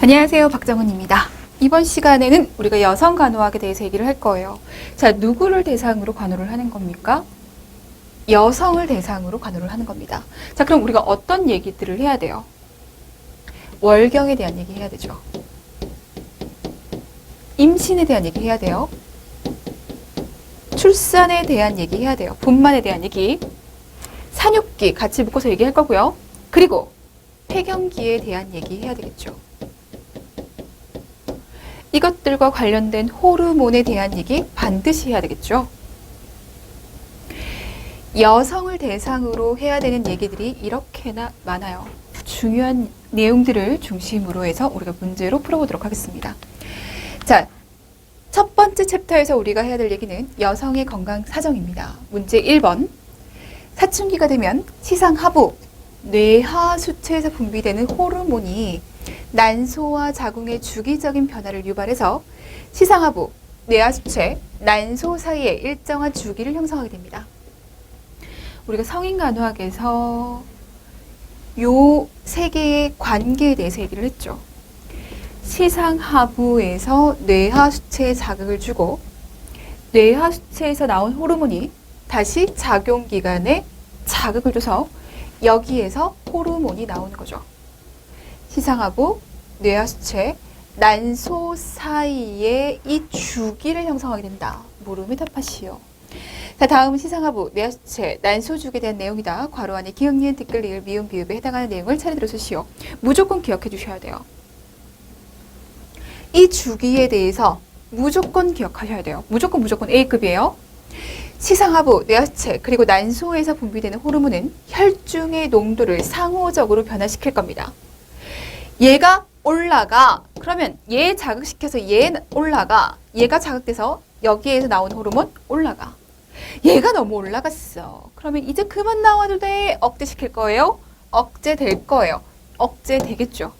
안녕하세요, 박정은입니다. 이번 시간에는 우리가 여성 간호학에 대해서 얘기를 할 거예요. 자, 누구를 대상으로 간호를 하는 겁니까? 여성을 대상으로 간호를 하는 겁니다. 자, 그럼 우리가 어떤 얘기들을 해야 돼요? 월경에 대한 얘기 해야 되죠. 임신에 대한 얘기 해야 돼요. 출산에 대한 얘기 해야 돼요. 분만에 대한 얘기. 산육기 같이 묶어서 얘기할 거고요. 그리고 폐경기에 대한 얘기 해야 되겠죠. 이것들과 관련된 호르몬에 대한 얘기 반드시 해야 되겠죠. 여성을 대상으로 해야 되는 얘기들이 이렇게나 많아요. 중요한 내용들을 중심으로 해서 우리가 문제로 풀어보도록 하겠습니다. 자, 첫 번째 챕터에서 우리가 해야 될 얘기는 여성의 건강 사정입니다. 문제 1번. 사춘기가 되면 시상하부, 뇌하 수체에서 분비되는 호르몬이 난소와 자궁의 주기적인 변화를 유발해서 시상하부, 뇌하수체, 난소 사이에 일정한 주기를 형성하게 됩니다. 우리가 성인간호학에서 요 세 개의 관계에 대해서 얘기를 했죠. 시상하부에서 뇌하수체에 자극을 주고 뇌하수체에서 나온 호르몬이 다시 작용기관에 자극을 줘서 여기에서 호르몬이 나오는 거죠. 시상하부, 뇌하수체, 난소 사이에 이 주기를 형성하게 된다. 물음에 답하시오. 자, 다음은 시상하부, 뇌하수체, 난소 주기에 대한 내용이다. 괄호 안에 기역, 니은, 티끌, 리을, 미음, 비읍에 해당하는 내용을 차례대로 쓰시오. 무조건 기억해 주셔야 돼요. 이 주기에 대해서 무조건 기억하셔야 돼요. 무조건 A급이에요. 시상하부, 뇌하수체, 그리고 난소에서 분비되는 호르몬은 혈중의 농도를 상호적으로 변화시킬 겁니다. 얘가 올라가. 그러면 얘 자극시켜서 얘 올라가. 얘가 자극돼서 여기에서 나온 호르몬 올라가. 얘가 너무 올라갔어. 그러면 이제 그만 나와도 돼. 억제시킬 거예요? 억제될 거예요. 억제되겠죠.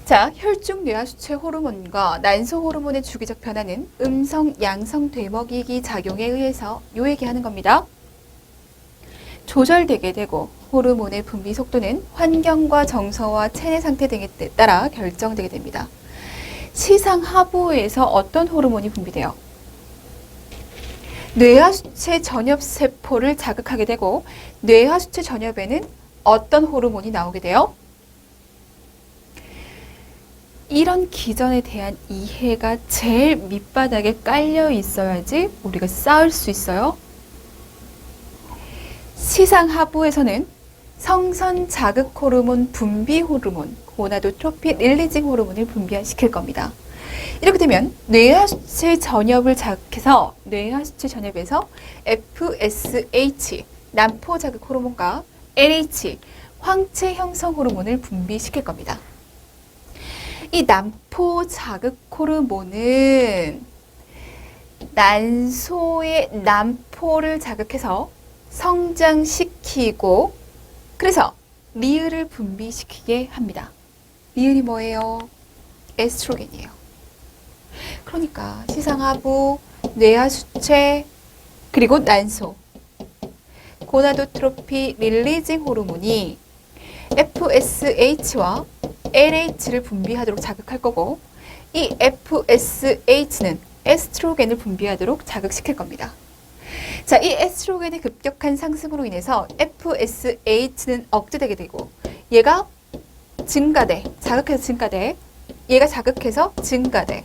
자, 혈중 뇌하수체 호르몬과 난소 호르몬의 주기적 변화는 음성, 양성 되먹이기 작용에 의해서 요 얘기하는 겁니다. 조절되게 되고 호르몬의 분비 속도는 환경과 정서와 체내 상태 등에 따라 결정되게 됩니다. 시상하부에서 어떤 호르몬이 분비돼요? 뇌하수체 전엽세포를 자극하게 되고 뇌하수체 전엽에는 어떤 호르몬이 나오게 돼요? 이런 기전에 대한 이해가 제일 밑바닥에 깔려 있어야지 우리가 쌓을 수 있어요. 시상하부에서는 성선 자극 호르몬 분비 호르몬, 고나도트로핀 릴리징 호르몬을 분비시킬 겁니다. 이렇게 되면 뇌하수체 전엽을 자극해서 뇌하수체 전엽에서 FSH, 난포 자극 호르몬과 LH, 황체 형성 호르몬을 분비시킬 겁니다. 이 난포 자극 호르몬은 난소의 난포를 자극해서 성장시키고 그래서 리을을 분비시키게 합니다. 리을이 뭐예요? 에스트로겐이에요. 그러니까 시상하부, 뇌하수체, 그리고 난소, 고나도트로피 릴리징 호르몬이 FSH와 LH를 분비하도록 자극할 거고 이 FSH는 에스트로겐을 분비하도록 자극시킬 겁니다. 자, 이 에스트로겐의 급격한 상승으로 인해서 FSH는 억제되게 되고 얘가 증가돼, 자극해서 증가돼, 얘가 자극해서 증가돼.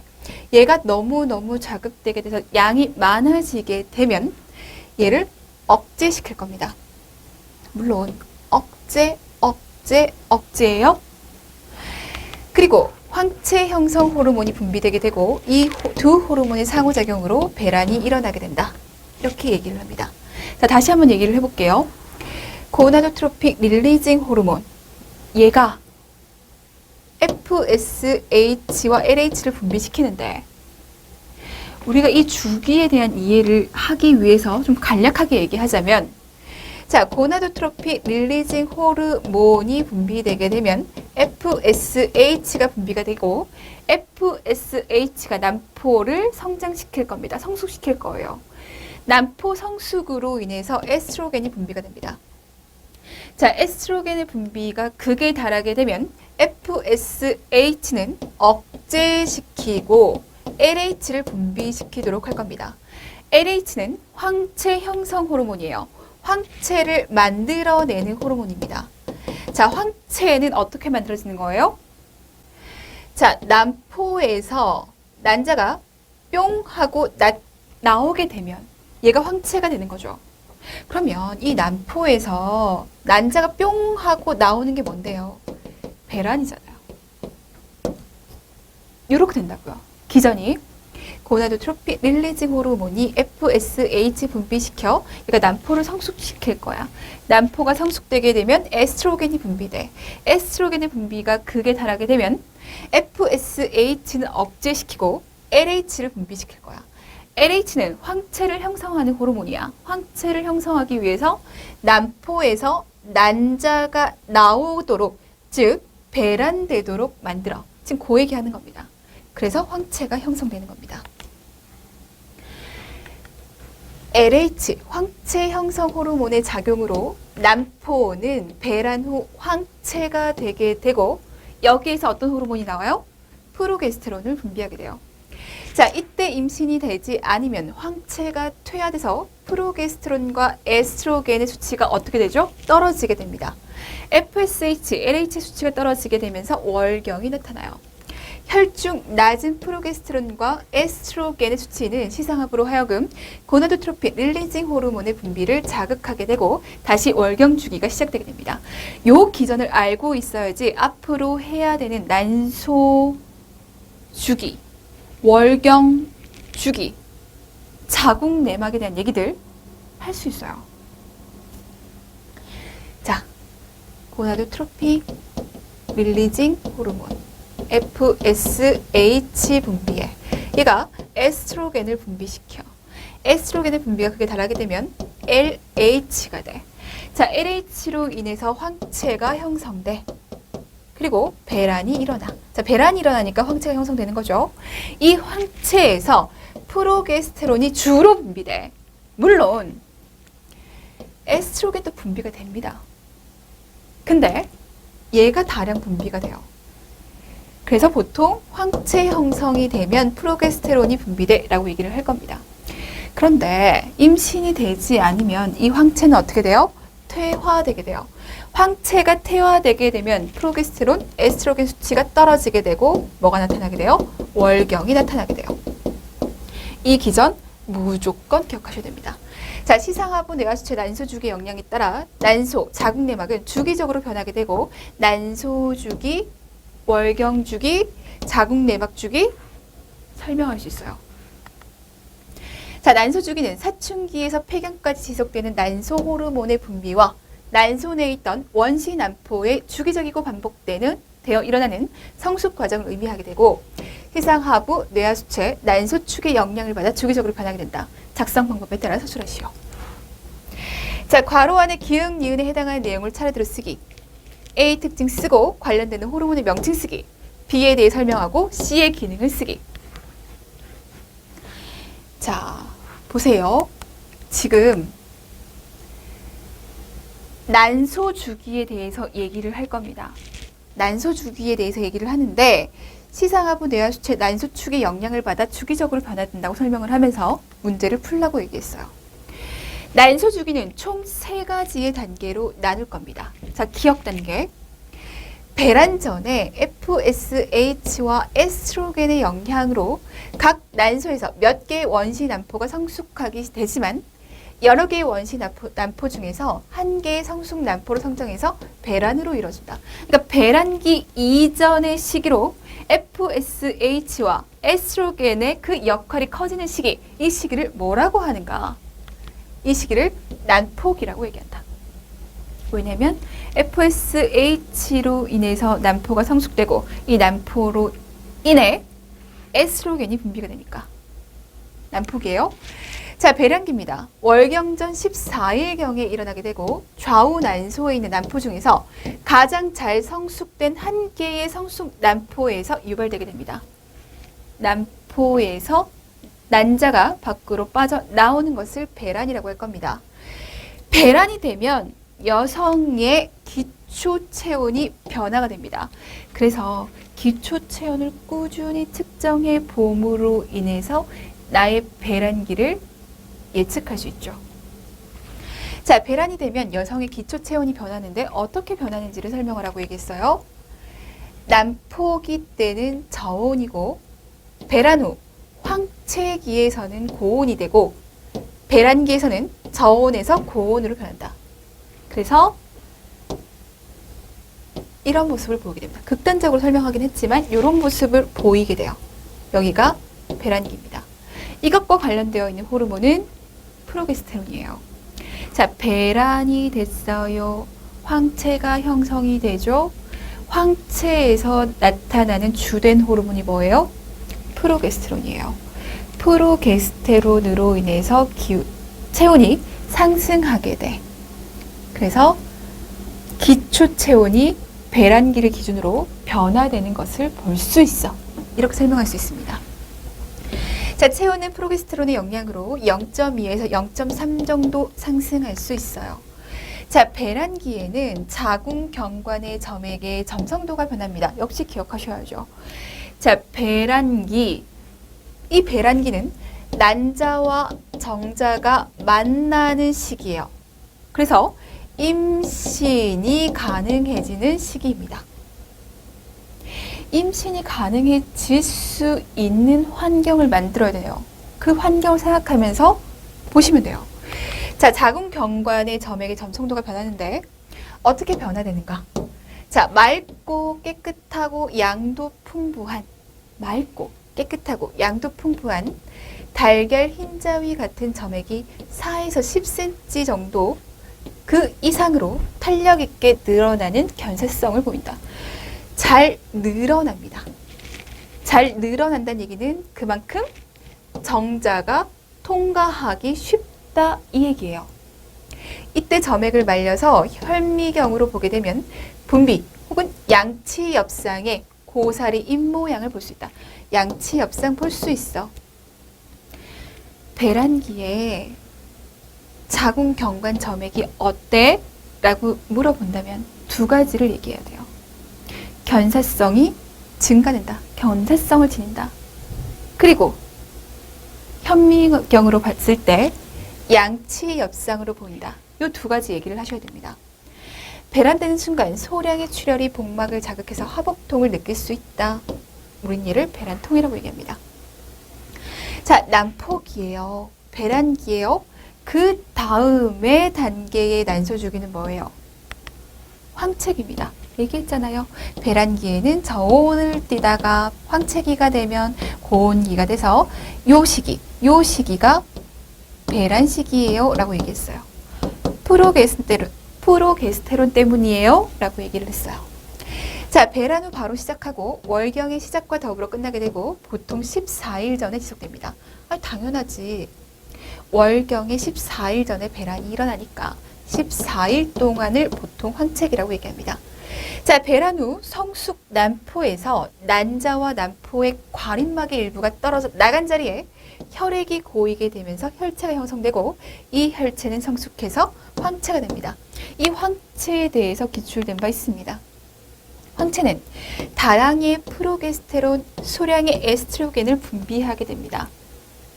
얘가 너무너무 자극되게 돼서 양이 많아지게 되면 얘를 억제시킬 겁니다. 물론 억제예요. 그리고 황체 형성 호르몬이 분비되게 되고 이 두 호르몬의 상호작용으로 배란이 일어나게 된다. 이렇게 얘기를 합니다. 자, 다시 한번 얘기를 해볼게요. 고나도트로픽 릴리징 호르몬, 얘가 FSH와 LH를 분비시키는데 우리가 이 주기에 대한 이해를 하기 위해서 좀 간략하게 얘기하자면 자, 고나도트로피 릴리징 호르몬이 분비되게 되면 FSH가 분비가 되고 FSH가 난포를 성장시킬 겁니다. 성숙시킬 거예요. 난포 성숙으로 인해서 에스트로겐이 분비가 됩니다. 자, 에스트로겐의 분비가 극에 달하게 되면 FSH는 억제시키고 LH를 분비시키도록 할 겁니다. LH는 황체 형성 호르몬이에요. 황체를 만들어내는 호르몬입니다. 자, 황체는 어떻게 만들어지는 거예요? 자, 난포에서 난자가 뿅 하고 나오게 되면 얘가 황체가 되는 거죠. 그러면 이 난포에서 난자가 뿅 하고 나오는 게 뭔데요? 배란이잖아요. 이렇게 된다고요. 기전이 고나도트로피 릴리징 호르몬이 FSH 분비시켜 얘가 난포를 성숙시킬 거야. 난포가 성숙되게 되면 에스트로겐이 분비돼. 에스트로겐의 분비가 극에 달하게 되면 FSH는 억제시키고 LH를 분비시킬 거야. LH는 황체를 형성하는 호르몬이야. 황체를 형성하기 위해서 난포에서 난자가 나오도록, 즉 배란되도록 만들어. 지금 그 얘기하는 겁니다. 그래서 황체가 형성되는 겁니다. LH, 황체 형성 호르몬의 작용으로 난포는 배란 후 황체가 되게 되고 여기에서 어떤 호르몬이 나와요? 프로게스테론을 분비하게 돼요. 자, 이때 임신이 되지 않으면 황체가 퇴화돼서 프로게스테론과 에스트로겐의 수치가 어떻게 되죠? 떨어지게 됩니다. FSH, LH 수치가 떨어지게 되면서 월경이 나타나요. 혈중 낮은 프로게스테론과 에스트로겐의 수치는 시상합으로 하여금 고나도트로피 릴리징 호르몬의 분비를 자극하게 되고 다시 월경 주기가 시작되게 됩니다. 요 기전을 알고 있어야지 앞으로 해야 되는 난소 주기, 월경 주기, 자궁 내막에 대한 얘기들 할 수 있어요. 자, 고나도트로피 릴리징 호르몬 FSH 분비에 얘가 에스트로겐을 분비시켜. 에스트로겐의 분비가 그게 달하게 되면 LH가 돼. 자, LH로 인해서 황체가 형성돼. 그리고 배란이 일어나. 자, 배란이 일어나니까 황체가 형성되는 거죠. 이 황체에서 프로게스테론이 주로 분비돼. 물론 에스트로겐도 분비가 됩니다. 근데 얘가 다량 분비가 돼요. 그래서 보통 황체 형성이 되면 프로게스테론이 분비돼라고 얘기를 할 겁니다. 그런데 임신이 되지 않으면 이 황체는 어떻게 돼요? 퇴화되게 돼요. 황체가 퇴화되게 되면 프로게스테론, 에스트로겐 수치가 떨어지게 되고 뭐가 나타나게 돼요? 월경이 나타나게 돼요. 이 기전 무조건 기억하셔야 됩니다. 자, 시상하부 내과수체 난소 주기 영향에 따라 난소, 자궁 내막은 주기적으로 변하게 되고 난소 주기, 월경 주기, 자궁 내막 주기 설명할 수 있어요. 자, 난소 주기는 사춘기에서 폐경까지 지속되는 난소 호르몬의 분비와 난소 내에 있던 원시 난포의 주기적이고 반복되어 일어나는 성숙 과정을 의미하게 되고 시상하부 뇌하수체 난소 축의 영향을 받아 주기적으로 변하게 된다. 작성 방법에 따라 서술하시오. 자, 괄호 안에 기역, 니은에 해당하는 내용을 차례대로 쓰기. A 특징 쓰고 관련되는 호르몬의 명칭 쓰기. B에 대해 설명하고 C의 기능을 쓰기. 자, 보세요. 지금 난소 주기에 대해서 얘기를 할 겁니다. 난소 주기에 대해서 얘기를 하는데 시상하부 뇌하수체 난소 축의 영향을 받아 주기적으로 변화된다고 설명을 하면서 문제를 풀라고 얘기했어요. 난소 주기는 총 3가지의 단계로 나눌 겁니다. 자, 기억 단계. 배란 전에 FSH와 에스트로겐의 영향으로 각 난소에서 몇 개의 원시 난포가 성숙하게 되지만 여러 개의 원시 난포 중에서 한 개의 성숙 난포로 성장해서 배란으로 이루어진다. 그러니까 배란기 이전의 시기로 FSH와 에스트로겐의 그 역할이 커지는 시기, 이 시기를 뭐라고 하는가? 이 시기를 난포기라고 얘기한다. 왜냐하면 FSH로 인해서 난포가 성숙되고 이 난포로 인해 에스트로겐이 분비가 되니까 난포기예요. 자, 배란기입니다. 월경전 14일경에 일어나게 되고 좌우 난소에 있는 난포 중에서 가장 잘 성숙된 한 개의 성숙 난포에서 유발되게 됩니다. 난포에서 난자가 밖으로 빠져나오는 것을 배란이라고 할 겁니다. 배란이 되면 여성의 기초 체온이 변화가 됩니다. 그래서 기초 체온을 꾸준히 측정해 봄으로 인해서 나의 배란기를 예측할 수 있죠. 자, 배란이 되면 여성의 기초 체온이 변하는데 어떻게 변하는지를 설명하라고 얘기했어요. 난포기 때는 저온이고 배란 후 황체기에서는 고온이 되고 배란기에서는 저온에서 고온으로 변한다. 그래서 이런 모습을 보이게 됩니다. 극단적으로 설명하긴 했지만 이런 모습을 보이게 돼요. 여기가 배란기입니다. 이것과 관련되어 있는 호르몬은 프로게스테론이에요. 자, 배란이 됐어요. 황체가 형성이 되죠. 황체에서 나타나는 주된 호르몬이 뭐예요? 프로게스테론이에요. 프로게스테론으로 인해서 체온이 상승하게 돼. 그래서 기초 체온이 배란기를 기준으로 변화되는 것을 볼 수 있어. 이렇게 설명할 수 있습니다. 자, 체온은 프로게스테론의 영향으로 0.2에서 0.3 정도 상승할 수 있어요. 자, 배란기에는 자궁경관의 점액의 점성도가 변합니다. 역시 기억하셔야죠. 자, 배란기. 이 배란기는 난자와 정자가 만나는 시기예요. 그래서 임신이 가능해지는 시기입니다. 임신이 가능해질 수 있는 환경을 만들어야 돼요. 그 환경을 생각하면서 보시면 돼요. 자, 자궁경관의 점액의 점성도가 변하는데 어떻게 변화되는가? 자, 맑고 깨끗하고 양도 풍부한 달걀 흰자위 같은 점액이 4에서 10cm 정도 그 이상으로 탄력 있게 늘어나는 견쇄성을 보인다. 잘 늘어납니다. 잘 늘어난다는 얘기는 그만큼 정자가 통과하기 쉽다 이 얘기예요. 이때 점액을 말려서 현미경으로 보게 되면 분비 혹은 양치 옆상의 고사리 입모양을 볼 수 있다. 양치 옆상 볼 수 있어. 배란기에 자궁경관 점액이 어때? 라고 물어본다면 두 가지를 얘기해야 돼요. 견사성이 증가된다. 견사성을 지닌다. 그리고 현미경으로 봤을 때 양치 옆상으로 보인다. 이 두 가지 얘기를 하셔야 됩니다. 배란되는 순간 소량의 출혈이 복막을 자극해서 하복통을 느낄 수 있다. 우린 이를 배란통이라고 얘기합니다. 자, 난포기예요. 배란기예요. 그 다음에 단계의 난소 주기는 뭐예요? 황체기입니다. 얘기했잖아요. 배란기에는 저온을 띠다가 황체기가 되면 고온기가 돼서 요 시기가 배란 시기예요. 라고 얘기했어요. 프로게스테론 때문이에요. 라고 얘기를 했어요. 자, 배란 후 바로 시작하고 월경의 시작과 더불어 끝나게 되고 보통 14일 전에 지속됩니다. 당연하지. 월경의 14일 전에 배란이 일어나니까 14일 동안을 보통 황체기라고 얘기합니다. 자, 배란 후 성숙 난포에서 난자와 난포의 과립막의 일부가 떨어져 나간 자리에 혈액이 고이게 되면서 혈체가 형성되고 이 혈체는 성숙해서 황체가 됩니다. 이 황체에 대해서 기출된 바 있습니다. 황체는 다량의 프로게스테론, 소량의 에스트로겐을 분비하게 됩니다.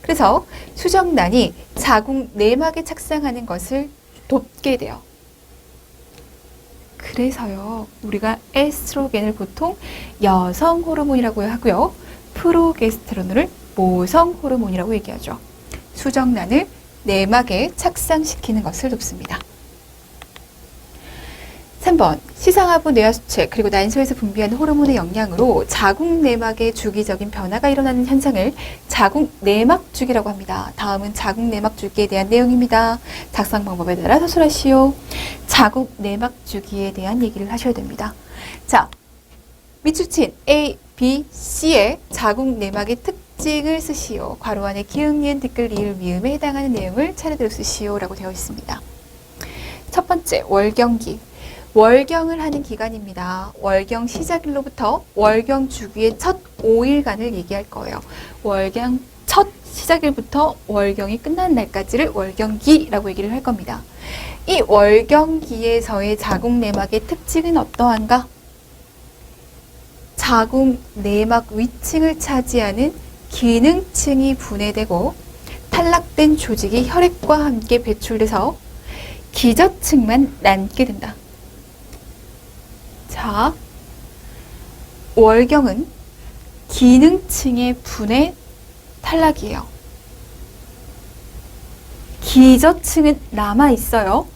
그래서 수정란이 자궁 내막에 착상하는 것을 돕게 돼요. 그래서요, 우리가 에스트로겐을 보통 여성 호르몬이라고 하고요, 프로게스테론을 모성 호르몬이라고 얘기하죠. 수정란을 내막에 착상시키는 것을 돕습니다. 3번, 시상하부 뇌하수체 그리고 난소에서 분비하는 호르몬의 영향으로 자궁 내막의 주기적인 변화가 일어나는 현상을 자궁 내막 주기라고 합니다. 다음은 자궁 내막 주기에 대한 내용입니다. 작성 방법에 따라 서술하시오. 자궁 내막 주기에 대한 얘기를 하셔야 됩니다. 자, 밑줄친 A, B, C의 자궁 내막의 특징을 쓰시오. 괄호 안에 기역, 니은, 티끌, 리을, 미음에 해당하는 내용을 차례대로 쓰시오 라고 되어 있습니다. 첫 번째, 월경기. 월경을 하는 기간입니다. 월경 시작일로부터 월경 주기의 첫 5일간을 얘기할 거예요. 월경 첫 시작일부터 월경이 끝나는 날까지를 월경기라고 얘기를 할 겁니다. 이 월경기에서의 자궁내막의 특징은 어떠한가? 자궁내막 위층을 차지하는 기능층이 분해되고 탈락된 조직이 혈액과 함께 배출돼서 기저층만 남게 된다. 자, 월경은 기능층의 분해 탈락이에요. 기저층은 남아있어요.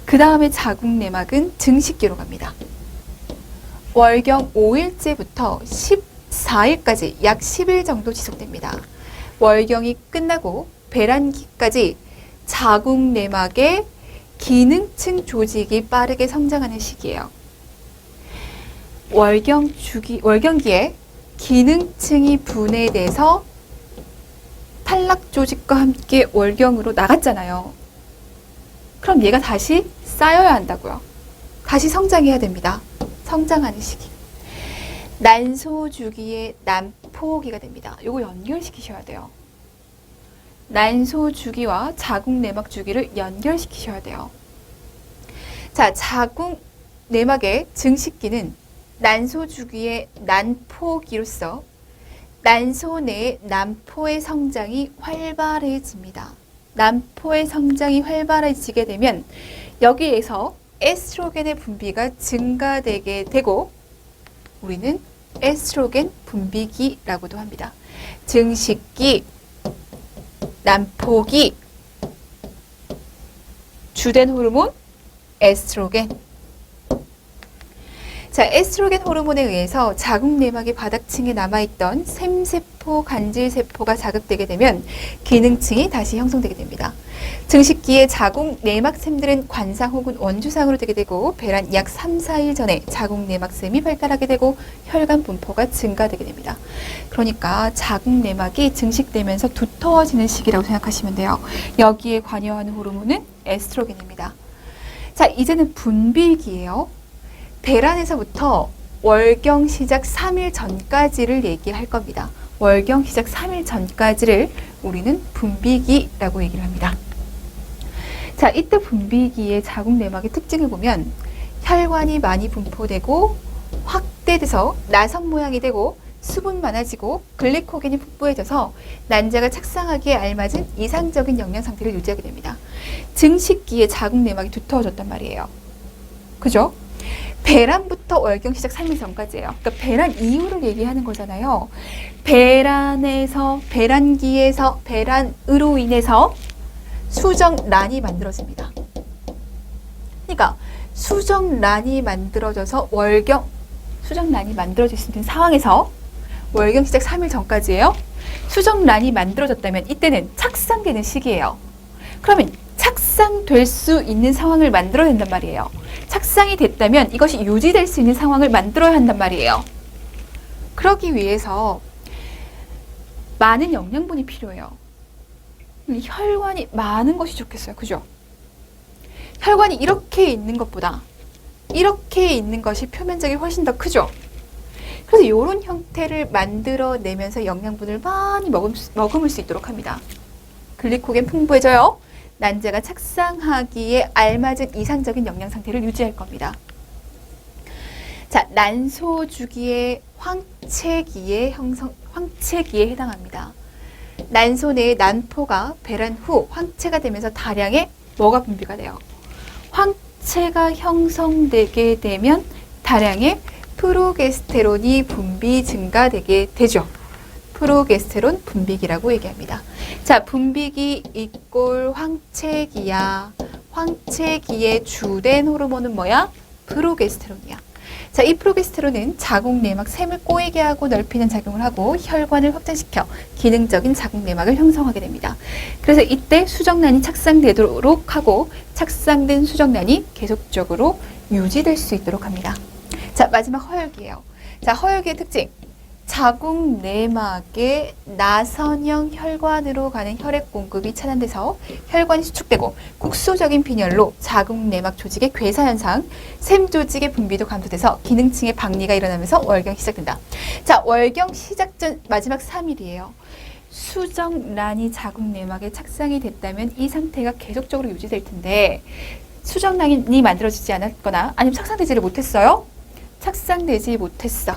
그 다음에 자궁내막은 증식기로 갑니다. 월경 5일째부터 14일까지 약 10일 정도 지속됩니다. 월경이 끝나고 배란기까지 자궁내막의 기능층 조직이 빠르게 성장하는 시기예요. 월경기에 기능층이 분해돼서 탈락 조직과 함께 월경으로 나갔잖아요. 그럼 얘가 다시 쌓여야 한다고요. 다시 성장해야 됩니다. 성장하는 시기. 난소 주기의 난포기가 됩니다. 요거 연결시키셔야 돼요. 난소 주기와 자궁내막 주기를 연결시키셔야 돼요. 자, 자궁내막의 증식기는 난소 주기의 난포기로서 난소 내의 난포의 성장이 활발해집니다. 난포의 성장이 활발해지게 되면 여기에서 에스트로겐의 분비가 증가되게 되고 우리는 에스트로겐 분비기라고도 합니다. 증식기, 난포기, 주된 호르몬 에스트로겐. 자, 에스트로겐 호르몬에 의해서 자궁내막의 바닥층에 남아있던 샘세포, 간질세포가 자극되게 되면 기능층이 다시 형성되게 됩니다. 증식기의 자궁내막샘들은 관상 혹은 원주상으로 되게 되고 배란 약 3, 4일 전에 자궁내막샘이 발달하게 되고 혈관 분포가 증가되게 됩니다. 그러니까 자궁내막이 증식되면서 두터워지는 시기라고 생각하시면 돼요. 여기에 관여하는 호르몬은 에스트로겐입니다. 자, 이제는 분비기예요. 배란에서부터 월경 시작 3일 전까지를 얘기할 겁니다. 월경 시작 3일 전까지를 우리는 분비기라고 얘기를 합니다. 자, 이때 분비기의 자궁내막의 특징을 보면 혈관이 많이 분포되고 확대돼서 나선 모양이 되고 수분 많아지고 글리코겐이 풍부해져서 난자가 착상하기에 알맞은 이상적인 영양 상태를 유지하게 됩니다. 증식기에 자궁내막이 두터워졌단 말이에요. 그죠? 배란부터 월경 시작 3일 전까지예요. 그러니까 배란 이후를 얘기하는 거잖아요. 배란기에서 배란으로 인해서 수정란이 만들어집니다. 그러니까 수정란이 만들어져서 수정란이 만들어질 수 있는 상황에서 월경 시작 3일 전까지예요. 수정란이 만들어졌다면 이때는 착상되는 시기예요. 그러면 착상될 수 있는 상황을 만들어낸단 말이에요. 착상이 됐다면 이것이 유지될 수 있는 상황을 만들어야 한단 말이에요. 그러기 위해서 많은 영양분이 필요해요. 혈관이 많은 것이 좋겠어요. 그죠? 혈관이 이렇게 있는 것보다 이렇게 있는 것이 표면적이 훨씬 더 크죠? 그래서 이런 형태를 만들어내면서 영양분을 많이 머금을 수 있도록 합니다. 글리코겐 풍부해져요. 난자가 착상하기에 알맞은 이상적인 영양 상태를 유지할 겁니다. 자, 난소 주기의 황체기에 해당합니다. 난소 내의 난포가 배란 후 황체가 되면서 다량의 뭐가 분비가 돼요? 황체가 형성되게 되면 다량의 프로게스테론이 분비 증가되게 되죠. 프로게스테론 분비기라고 얘기합니다. 자, 분비기 이꼴 황체기야. 황체기의 주된 호르몬은 뭐야? 프로게스테론이야. 자, 이 프로게스테론은 자궁내막 샘을 꼬이게 하고 넓히는 작용을 하고 혈관을 확장시켜 기능적인 자궁내막을 형성하게 됩니다. 그래서 이때 수정란이 착상되도록 하고 착상된 수정란이 계속적으로 유지될 수 있도록 합니다. 자, 마지막 허혈기예요. 자, 허혈기의 특징. 자궁 내막의 나선형 혈관으로 가는 혈액 공급이 차단돼서 혈관이 수축되고 국소적인 빈혈로 자궁 내막 조직의 괴사 현상, 샘 조직의 분비도 감소돼서 기능층의 박리가 일어나면서 월경이 시작된다. 자, 월경 시작 전 마지막 3일이에요. 수정란이 자궁 내막에 착상이 됐다면 이 상태가 계속적으로 유지될 텐데 수정란이 만들어지지 않았거나 아니면 착상되지를 못했어요? 착상되지 못했어.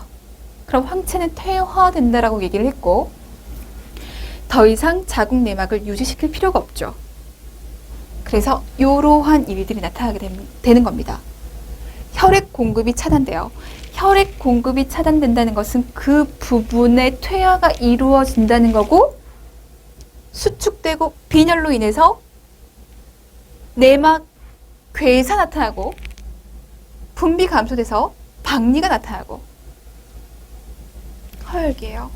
그럼 황체는 퇴화된다라고 얘기를 했고 더 이상 자궁 내막을 유지시킬 필요가 없죠. 그래서 이러한 일들이 나타나게 되는 겁니다. 혈액 공급이 차단돼요. 혈액 공급이 차단된다는 것은 그 부분의 퇴화가 이루어진다는 거고 수축되고 빈혈로 인해서 내막 괴사 나타나고 분비 감소돼서 박리가 나타나고 허혈기예요.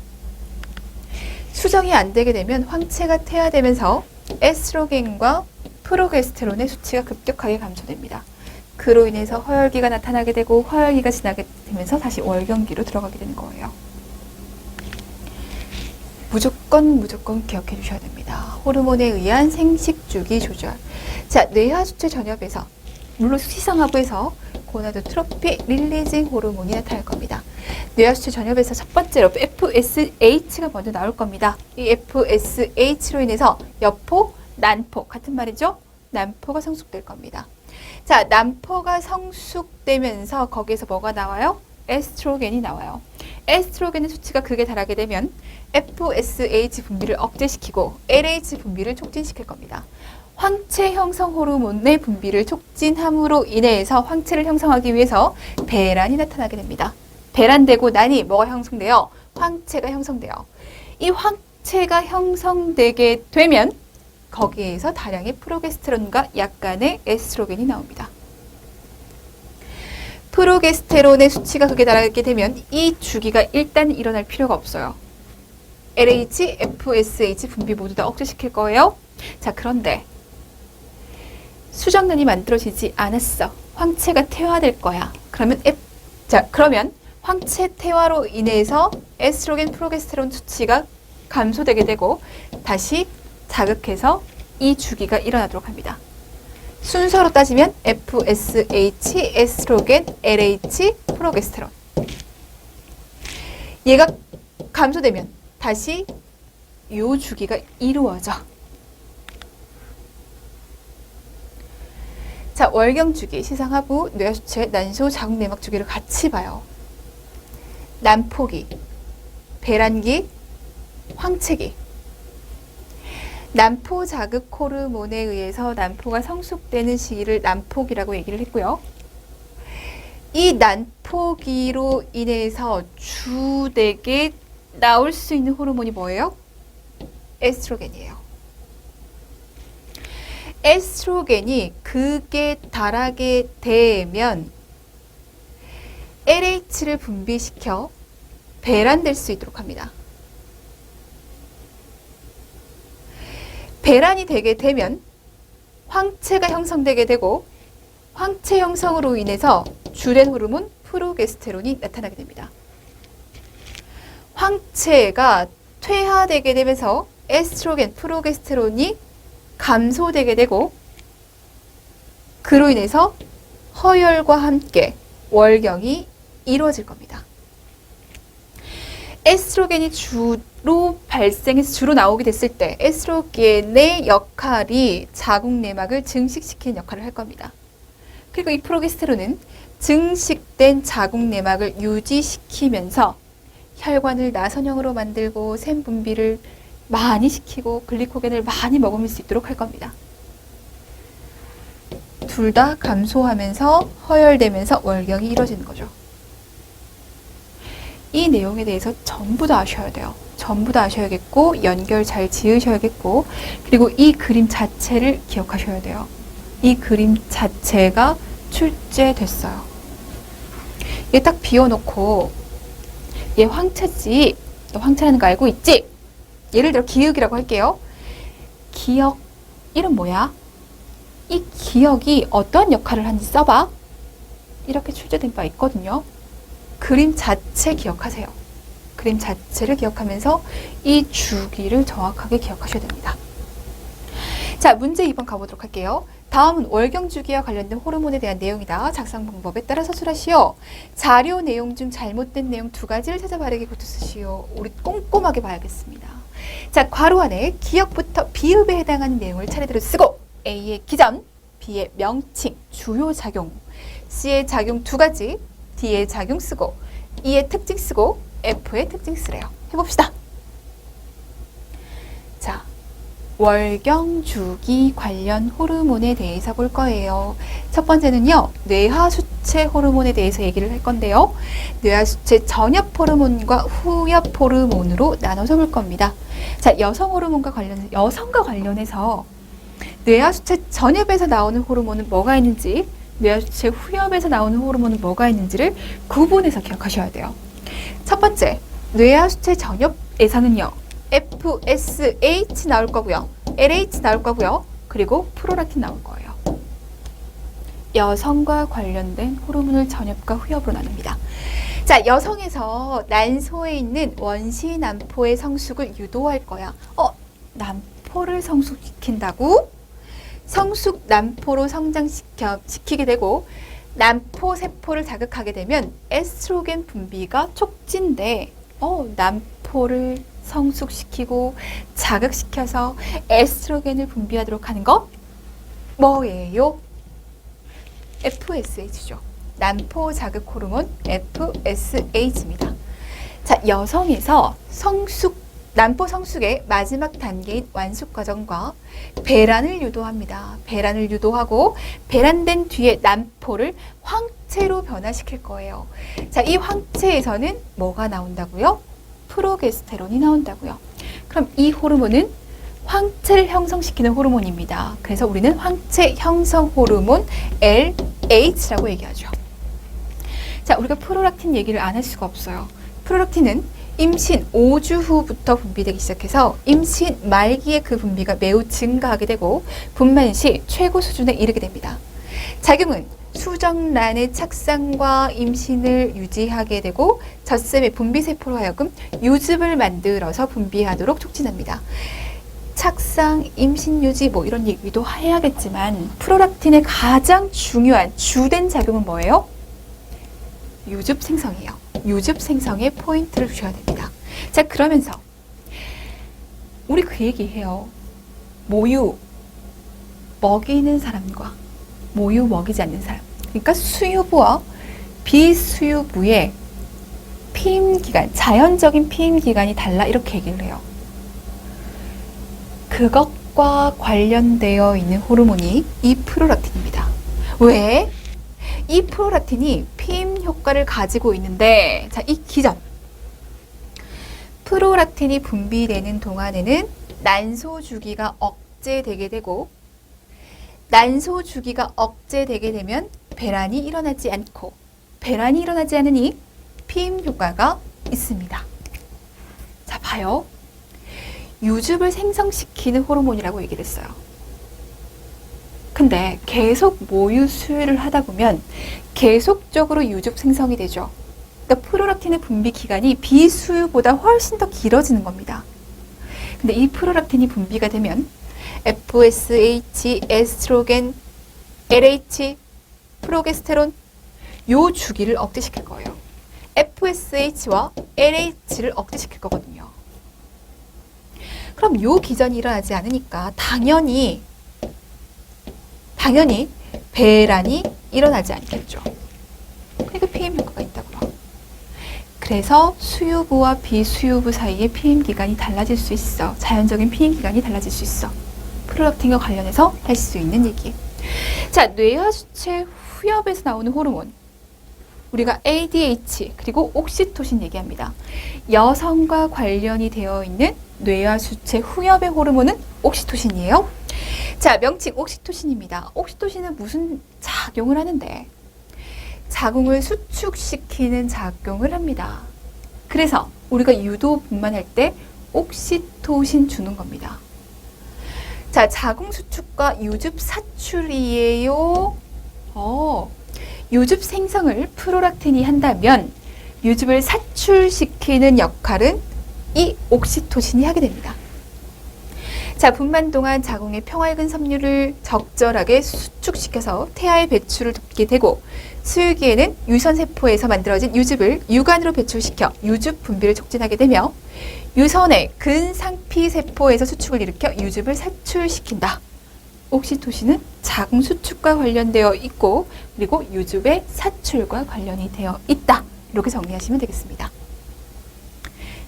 수정이 안 되게 되면 황체가 퇴화되면서 에스트로겐과 프로게스테론의 수치가 급격하게 감소됩니다. 그로 인해서 허혈기가 나타나게 되고 허혈기가 지나게 되면서 다시 월경기로 들어가게 되는 거예요. 무조건 기억해 주셔야 됩니다. 호르몬에 의한 생식주기 조절. 자, 뇌하수체 전엽에서 물론 시상하부에서 고나도트로피 릴리징 호르몬이 나타날 겁니다. 뇌하수체 전엽에서 첫 번째로 FSH가 먼저 나올 겁니다. 이 FSH로 인해서 여포, 난포 같은 말이죠? 난포가 성숙될 겁니다. 자, 난포가 성숙되면서 거기에서 뭐가 나와요? 에스트로겐이 나와요. 에스트로겐의 수치가 극에 달하게 되면 FSH 분비를 억제시키고 LH 분비를 촉진시킬 겁니다. 황체 형성 호르몬의 분비를 촉진함으로 인해서 황체를 형성하기 위해서 배란이 나타나게 됩니다. 배란되고 나니 뭐가 형성돼요? 황체가 형성돼요. 이 황체가 형성되게 되면 거기에서 다량의 프로게스테론과 약간의 에스트로겐이 나옵니다. 프로게스테론의 수치가 극에 달하게 되면 이 주기가 일단 일어날 필요가 없어요. LH, FSH 분비 모두 다 억제시킬 거예요. 자, 그런데 수정란이 만들어지지 않았어. 황체가 퇴화될 거야. 그러면 황체 퇴화로 인해서 에스트로겐, 프로게스테론 수치가 감소되게 되고 다시 자극해서 이 주기가 일어나도록 합니다. 순서로 따지면 FSH, 에스트로겐, LH, 프로게스테론. 얘가 감소되면 다시 이 주기가 이루어져. 자, 월경 주기, 시상하부, 뇌하수체, 난소, 자궁 내막 주기를 같이 봐요. 난포기, 배란기, 황체기. 난포 자극 호르몬에 의해서 난포가 성숙되는 시기를 난포기라고 얘기를 했고요. 이 난포기로 인해서 주되게 나올 수 있는 호르몬이 뭐예요? 에스트로겐이에요. 에스트로겐이 극에 달하게 되면 LH를 분비시켜 배란될 수 있도록 합니다. 배란이 되게 되면 황체가 형성되게 되고 황체 형성으로 인해서 주된 호르몬 프로게스테론이 나타나게 됩니다. 황체가 퇴화되게 되면서 에스트로겐, 프로게스테론이 감소되게 되고 그로 인해서 허혈과 함께 월경이 이루어질 겁니다. 에스트로겐이 주로 나오게 됐을 때 에스트로겐의 역할이 자궁 내막을 증식시키는 역할을 할 겁니다. 그리고 이 프로게스테론은 증식된 자궁 내막을 유지시키면서 혈관을 나선형으로 만들고 샘 분비를 많이 시키고 글리코겐을 많이 먹을 수 있도록 할 겁니다. 둘 다 감소하면서 허혈되면서 월경이 이루어지는 거죠. 이 내용에 대해서 전부 다 아셔야 돼요. 전부 다 아셔야겠고 연결 잘 지으셔야겠고 그리고 이 그림 자체를 기억하셔야 돼요. 이 그림 자체가 출제됐어요. 얘 딱 비워놓고 얘 황체지? 너 황체라는 거 알고 있지? 예를 들어 기억이라고 할게요. 기억, 이름 뭐야? 이 기억이 어떤 역할을 하는지 써봐. 이렇게 출제된 바 있거든요. 그림 자체 기억하세요. 그림 자체를 기억하면서 이 주기를 정확하게 기억하셔야 됩니다. 자, 문제 2번 가보도록 할게요. 다음은 월경주기와 관련된 호르몬에 대한 내용이다. 작성 방법에 따라 서술하시오. 자료 내용 중 잘못된 내용 2가지를 찾아 바르게 고쳐 쓰시오. 우리 꼼꼼하게 봐야겠습니다. 자, 괄호 안에 기억부터 비읍에 해당하는 내용을 차례대로 쓰고 A의 기전, B의 명칭, 주요 작용, C의 작용 2가지, D의 작용 쓰고 E의 특징 쓰고 F의 특징 쓰래요. 해봅시다. 자, 월경주기 관련 호르몬에 대해서 볼 거예요. 첫 번째는요, 뇌하수체 호르몬에 대해서 얘기를 할 건데요. 뇌하수체 전엽 호르몬과 후엽 호르몬으로 나눠서 볼 겁니다. 자, 여성과 관련해서 뇌하수체 전엽에서 나오는 호르몬은 뭐가 있는지, 뇌하수체 후엽에서 나오는 호르몬은 뭐가 있는지를 구분해서 기억하셔야 돼요. 첫 번째, 뇌하수체 전엽에서는요, FSH 나올 거고요. LH 나올 거고요. 그리고 프로락틴 나올 거예요. 여성과 관련된 호르몬을 전엽과 후엽으로 나눕니다. 자, 여성에서 난소에 있는 원시 난포의 성숙을 유도할 거야. 난포를 성숙시킨다고? 성숙 난포로 성장시키게 되고 난포 세포를 자극하게 되면 에스트로겐 분비가 촉진돼. 난포를 성숙시키고 자극시켜서 에스트로겐을 분비하도록 하는 거 뭐예요? FSH죠. 난포 자극 호르몬 FSH입니다. 자, 여성에서 난포 성숙의 마지막 단계인 완숙 과정과 배란을 유도합니다. 배란을 유도하고 배란된 뒤에 난포를 황체로 변화시킬 거예요. 자, 이 황체에서는 뭐가 나온다고요? 프로게스테론이 나온다고요. 그럼 이 호르몬은 황체를 형성시키는 호르몬입니다. 그래서 우리는 황체 형성 호르몬 LH라고 얘기하죠. 자, 우리가 프로락틴 얘기를 안 할 수가 없어요. 프로락틴은 임신 5주 후부터 분비되기 시작해서 임신 말기에 그 분비가 매우 증가하게 되고 분만 시 최고 수준에 이르게 됩니다. 작용은 수정란의 착상과 임신을 유지하게 되고 젖샘의 분비세포로 하여금 유즙을 만들어서 분비하도록 촉진합니다. 착상, 임신 유지 이런 얘기도 해야겠지만 프로락틴의 가장 중요한 주된 작용은 뭐예요? 유즙 생성이에요. 유즙 생성에 포인트를 주셔야 됩니다. 자, 그러면서 우리 그 얘기해요. 모유 먹이는 사람과 모유 먹이지 않는 사람. 그러니까 수유부와 비수유부의 피임기간, 자연적인 피임기간이 달라 이렇게 얘기를 해요. 그것과 관련되어 있는 호르몬이 이 프로락틴입니다. 왜? 이 프로락틴이 피임 효과를 가지고 있는데, 자, 이 기전. 프로락틴이 분비되는 동안에는 난소 주기가 억제되게 되고, 난소 주기가 억제되게 되면 배란이 일어나지 않고, 배란이 일어나지 않으니 피임 효과가 있습니다. 자, 봐요. 유즙을 생성시키는 호르몬이라고 얘기를 했어요. 근데 계속 모유 수유를 하다 보면 계속적으로 유즙 생성이 되죠. 그러니까 프로락틴의 분비 기간이 비수유보다 훨씬 더 길어지는 겁니다. 근데 이 프로락틴이 분비가 되면 FSH, 에스트로겐, LH, 프로게스테론 요 주기를 억제시킬 거예요. FSH와 LH를 억제시킬 거거든요. 그럼 요 기전이 일어나지 않으니까 당연히 배란이 일어나지 않겠죠. 그러니까 피임 효과가 있다고요. 그래서 수유부와 비수유부 사이의 피임 기간이 달라질 수 있어. 자연적인 피임 기간이 달라질 수 있어. 프로락틴과 관련해서 할 수 있는 얘기. 자, 뇌하수체 후엽에서 나오는 호르몬. 우리가 ADH 그리고 옥시토신 얘기합니다. 여성과 관련이 되어 있는 뇌하수체 후엽의 호르몬은 옥시토신이에요. 자, 명칭 옥시토신입니다. 옥시토신은 무슨 작용을 하는데? 자궁을 수축시키는 작용을 합니다. 그래서 우리가 유도 분만할 때 옥시토신 주는 겁니다. 자, 자궁 수축과 유즙 사출이에요. 유즙 생성을 프로락틴이 한다면 유즙을 사출시키는 역할은 이 옥시토신이 하게 됩니다. 자, 분만 동안 자궁의 평화익은 섬유를 적절하게 수축시켜서 태아의 배출을 돕게 되고, 수유기에는 유선세포에서 만들어진 유즙을 유관으로 배출시켜 유즙 분비를 촉진하게 되며, 유선의 근상피세포에서 수축을 일으켜 유즙을 사출시킨다. 옥시토신은 자궁 수축과 관련되어 있고, 그리고 유즙의 사출과 관련이 되어 있다. 이렇게 정리하시면 되겠습니다.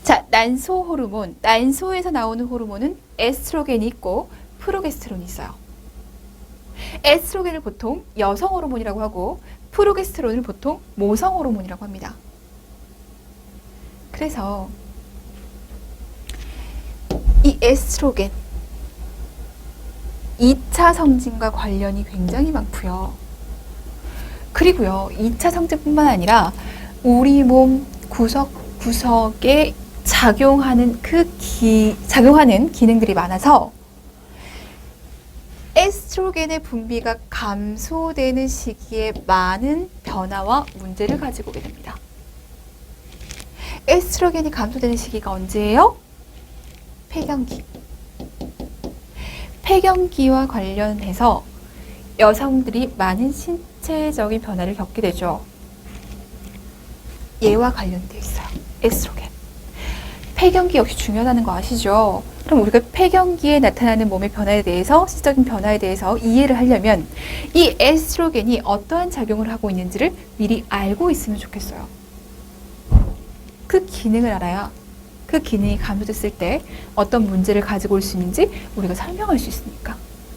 자, 난소 호르몬. 난소에서 나오는 호르몬은 에스트로겐이 있고 프로게스테론이 있어요. 에스트로겐을 보통 여성 호르몬이라고 하고 프로게스테론을 보통 모성 호르몬이라고 합니다. 그래서 이 에스트로겐 2차 성징과 관련이 굉장히 많고요. 그리고요, 2차 성징뿐만 아니라 우리 몸 구석구석에 작용하는 기능들이 많아서 에스트로겐의 분비가 감소되는 시기에 많은 변화와 문제를 가지고 오게 됩니다. 에스트로겐이 감소되는 시기가 언제예요? 폐경기. 폐경기와 관련해서 여성들이 많은 신체적인 변화를 겪게 되죠. 얘와 관련되어 있어요. 에스트로겐. 폐경기 역시 중요하다는 거 아시죠? 그럼 우리가 폐경기에 나타나는 몸의 변화에 대해서, 시적인 변화에 대해서 이해를 하려면 이 에스트로겐이 어떠한 작용을 하고 있는지를 미리 알고 있으면 좋겠어요. 그 기능을 알아야 그 기능이 감소됐을 때 어떤 문제를 가지고 올 수 있는지 우리가 설명할 수 있으니까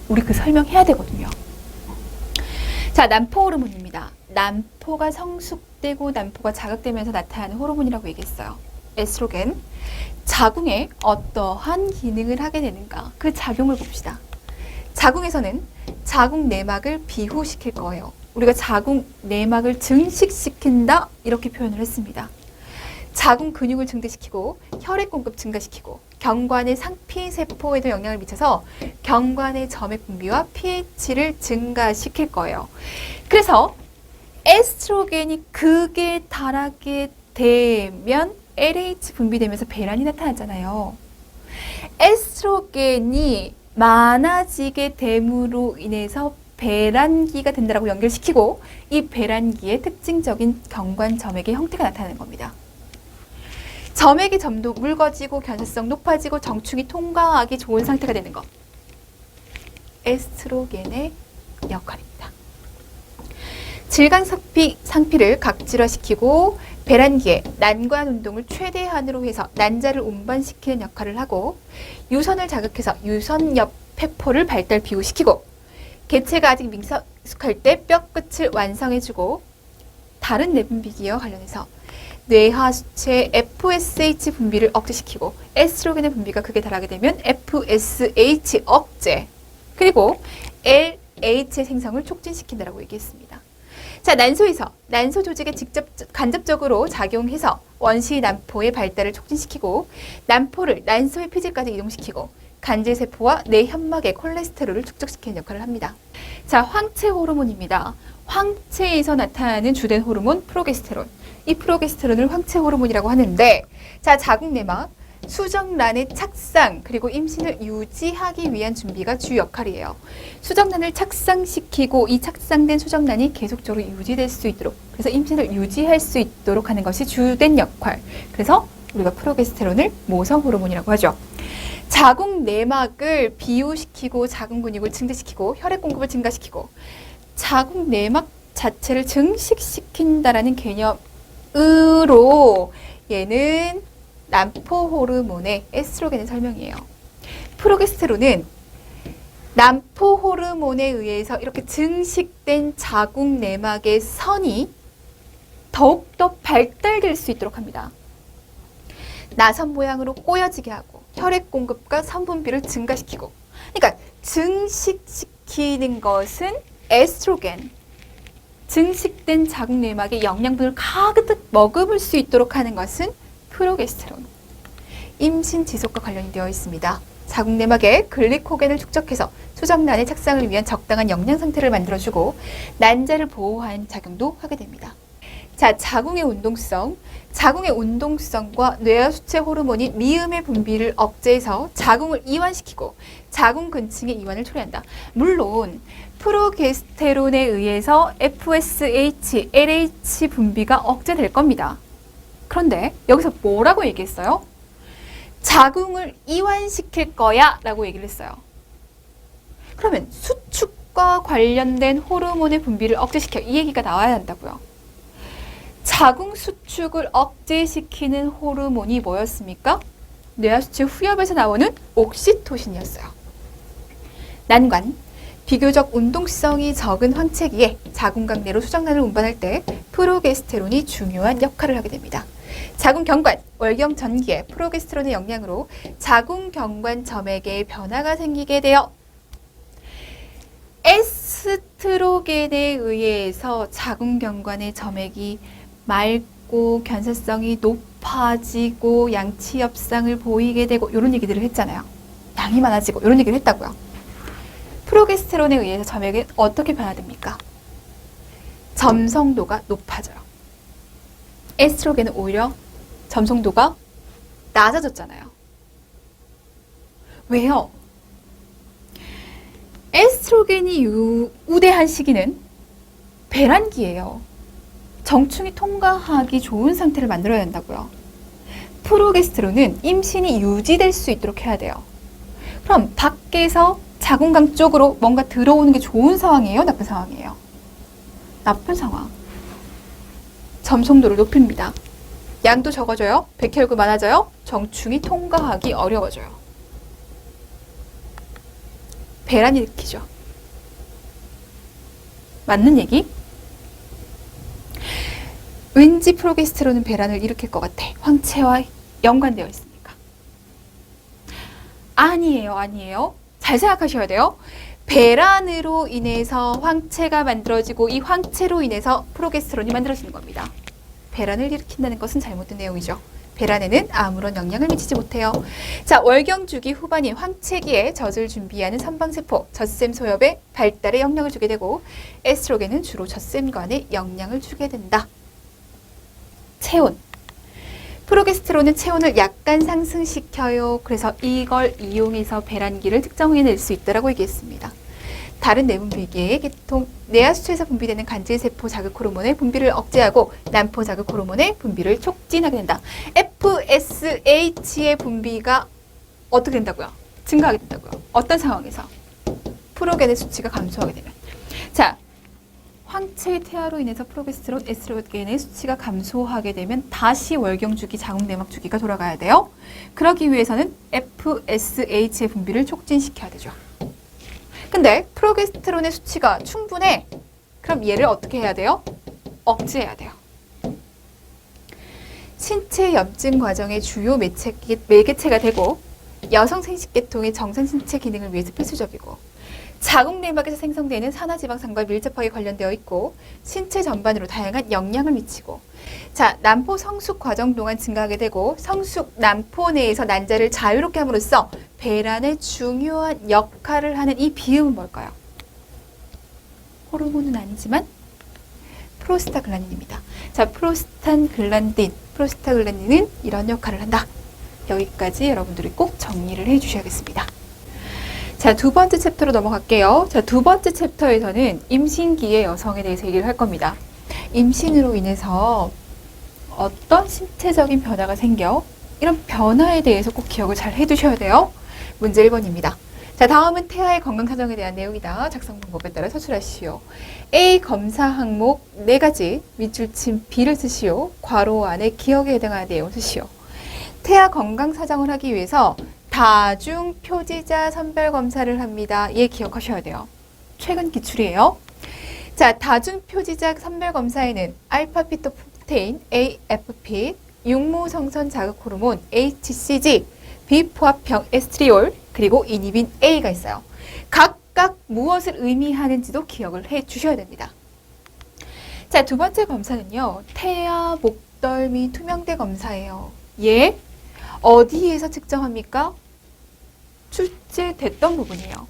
우리 그 설명해야 되거든요. 자, 난포 호르몬입니다. 난포가 성숙되고 난포가 자극되면서 나타나는 호르몬이라고 얘기했어요. 에스트로겐. 자궁에 어떠한 기능을 하게 되는가, 그 작용을 봅시다. 자궁에서는 자궁 내막을 비후시킬 거예요. 우리가 자궁 내막을 증식시킨다 이렇게 표현을 했습니다. 자궁 근육을 증대시키고 혈액 공급 증가시키고 경관의 상피세포에도 영향을 미쳐서 경관의 점액 분비와 pH를 증가시킬 거예요. 그래서 에스트로겐이 극에 달하게 되면 LH 분비되면서 배란이 나타나잖아요. 에스트로겐이 많아지게 됨으로 인해서 배란기가 된다고 연결시키고 이 배란기의 특징적인 경관 점액의 형태가 나타나는 겁니다. 점액의 점도 묽어지고 견사성 높아지고 정축이 통과하기 좋은 상태가 되는 것. 에스트로겐의 역할입니다. 질감상피를 각질화시키고 배란기에 난관 운동을 최대한으로 해서 난자를 운반시키는 역할을 하고, 유선을 자극해서 유선엽 폐포를 발달 비후시키고, 개체가 아직 미숙할 때 뼈끝을 완성해주고, 다른 내분비기와 관련해서 뇌하수체 FSH 분비를 억제시키고, 에스트로겐의 분비가 극에 달하게 되면 FSH 억제, 그리고 LH의 생성을 촉진시킨다라고 얘기했습니다. 자, 난소에서 난소 조직에 간접적으로 작용해서 원시 난포의 발달을 촉진시키고, 난포를 난소의 피질까지 이동시키고, 간질세포와 뇌현막의 콜레스테롤을 축적시키는 역할을 합니다. 자, 황체 호르몬입니다. 황체에서 나타나는 주된 호르몬 프로게스테론. 이 프로게스테론을 황체 호르몬이라고 하는데, 자, 자궁 내막, 수정란의 착상, 그리고 임신을 유지하기 위한 준비가 주 역할이에요. 수정란을 착상시키고 이 착상된 수정란이 계속적으로 유지될 수 있도록, 그래서 임신을 유지할 수 있도록 하는 것이 주된 역할. 그래서 우리가 프로게스테론을 모성 호르몬이라고 하죠. 자궁 내막을 비후시키고 자궁 근육을 증대시키고 혈액 공급을 증가시키고 자궁 내막 자체를 증식시킨다라는 개념으로 얘는 난포 호르몬의 에스트로겐의 설명이에요. 프로게스테론은 난포 호르몬에 의해서 이렇게 증식된 자궁 내막의 선이 더욱더 발달될 수 있도록 합니다. 나선 모양으로 꼬여지게 하고 혈액 공급과 선분비를 증가시키고, 그러니까 증식시키는 것은 에스트로겐, 증식된 자궁 내막의 영양분을 가득 머금을 수 있도록 하는 것은 프로게스테론. 임신 지속과 관련이 되어 있습니다. 자궁 내막에 글리코겐을 축적해서 수정란의 착상을 위한 적당한 영양 상태를 만들어주고 난자를 보호하는 작용도 하게 됩니다. 자, 자, 자궁의 운동성. 자궁의 운동성과 뇌하수체 호르몬인 미음의 분비를 억제해서 자궁을 이완시키고 자궁 근층의 이완을 초래한다. 물론 프로게스테론에 의해서 FSH, LH 분비가 억제될 겁니다. 그런데 여기서 뭐라고 얘기했어요? 자궁을 이완시킬 거야 라고 얘기를 했어요. 그러면 수축과 관련된 호르몬의 분비를 억제시켜, 이 얘기가 나와야 한다고요. 자궁 수축을 억제시키는 호르몬이 뭐였습니까? 뇌하수체 후엽에서 나오는 옥시토신이었어요. 난관, 비교적 운동성이 적은 황체기에 자궁각 내로 수정란을 운반할 때 프로게스테론이 중요한 역할을 하게 됩니다. 자궁경관, 월경 전기에 프로게스테론의 영향으로 자궁경관 점액에 변화가 생기게 되어 에스트로겐에 의해서 자궁경관의 점액이 맑고 견사성이 높아지고 양치 협상을 보이게 되고 이런 얘기들을 했잖아요. 양이 많아지고 이런 얘기를 했다고요. 프로게스테론에 의해서 점액은 어떻게 변화됩니까? 점성도가 높아져요. 에스트로겐은 오히려 점성도가 낮아졌잖아요. 왜요? 에스트로겐이 우대한 시기는 배란기예요. 정충이 통과하기 좋은 상태를 만들어야 한다고요. 프로게스테론은 임신이 유지될 수 있도록 해야 돼요. 그럼 밖에서 자궁강 쪽으로 뭔가 들어오는 게 좋은 상황이에요? 나쁜 상황이에요? 나쁜 상황. 점성도를 높입니다. 양도 적어져요. 백혈구 많아져요. 정충이 통과하기 어려워져요. 배란이 일으키죠. 맞는 얘기? 왠지 프로게스테론은 배란을 일으킬 것 같아. 황체와 연관되어 있으니까. 아니에요. 아니에요. 잘 생각하셔야 돼요. 배란으로 인해서 황체가 만들어지고 이 황체로 인해서 프로게스테론이 만들어지는 겁니다. 배란을 일으킨다는 것은 잘못된 내용이죠. 배란에는 아무런 영향을 미치지 못해요. 자, 월경주기 후반인 황체기에 젖을 준비하는 선방세포, 젖샘 소엽의 발달에 영향을 주게 되고 에스트로겐은 주로 젖샘관에 영향을 주게 된다. 체온. 프로게스테론은 체온을 약간 상승시켜요. 그래서 이걸 이용해서 배란기를 특정해낼 수 있다고 얘기했습니다. 다른 내분비계의 계통, 뇌하수체에서 분비되는 간질세포 자극 호르몬의 분비를 억제하고 난포 자극 호르몬의 분비를 촉진하게 된다. FSH의 분비가 어떻게 된다고요? 증가하게 된다고요. 어떤 상황에서? 프로겐의 수치가 감소하게 되면. 자, 황체의 태아로 인해서 프로게스테론, 에스트로겐의 수치가 감소하게 되면 다시 월경주기, 자궁내막주기가 돌아가야 돼요. 그러기 위해서는 FSH의 분비를 촉진시켜야 되죠. 근데 프로게스테론의 수치가 충분해. 그럼 얘를 어떻게 해야 돼요? 억제해야 돼요. 신체 염증 과정의 주요 매개체가 되고 여성 생식계통의 정상 신체 기능을 위해서 필수적이고 자궁내막에서 생성되는 산화지방산과 밀접하게 관련되어 있고 신체 전반으로 다양한 영향을 미치고 자, 난포 성숙 과정 동안 증가하게 되고 성숙 난포 내에서 난자를 자유롭게 함으로써 배란에 중요한 역할을 하는 이 비음은 뭘까요? 호르몬은 아니지만 프로스타글란딘입니다. 자, 프로스타글란딘은 이런 역할을 한다. 여기까지 여러분들이 꼭 정리를 해주셔야겠습니다. 자, 두 번째 챕터로 넘어갈게요. 자, 두 번째 챕터에서는 임신기의 여성에 대해서 얘기를 할 겁니다. 임신으로 인해서 어떤 신체적인 변화가 생겨? 이런 변화에 대해서 꼭 기억을 잘 해두셔야 돼요. 문제 1번입니다. 자, 다음은 태아의 건강 사정에 대한 내용이다. 작성 방법에 따라 서술하시오. A 검사 항목 4가지, 밑줄침 B를 쓰시오. 괄호 안에 기억에 해당하는 내용을 쓰시오. 태아 건강 사정을 하기 위해서 다중 표지자 선별 검사를 합니다. 얘 기억하셔야 돼요. 최근 기출이에요. 자, 다중 표지자 선별 검사에는 알파피토프테인 AFP, 육모성선 자극 호르몬 HCG, 비포합형 에스트리올, 그리고 이니빈 A가 있어요. 각각 무엇을 의미하는지도 기억을 해 주셔야 됩니다. 자, 두 번째 검사는요. 태아 목덜미 투명대 검사예요. 얘 어디에서 측정합니까? 출제됐던 부분이에요.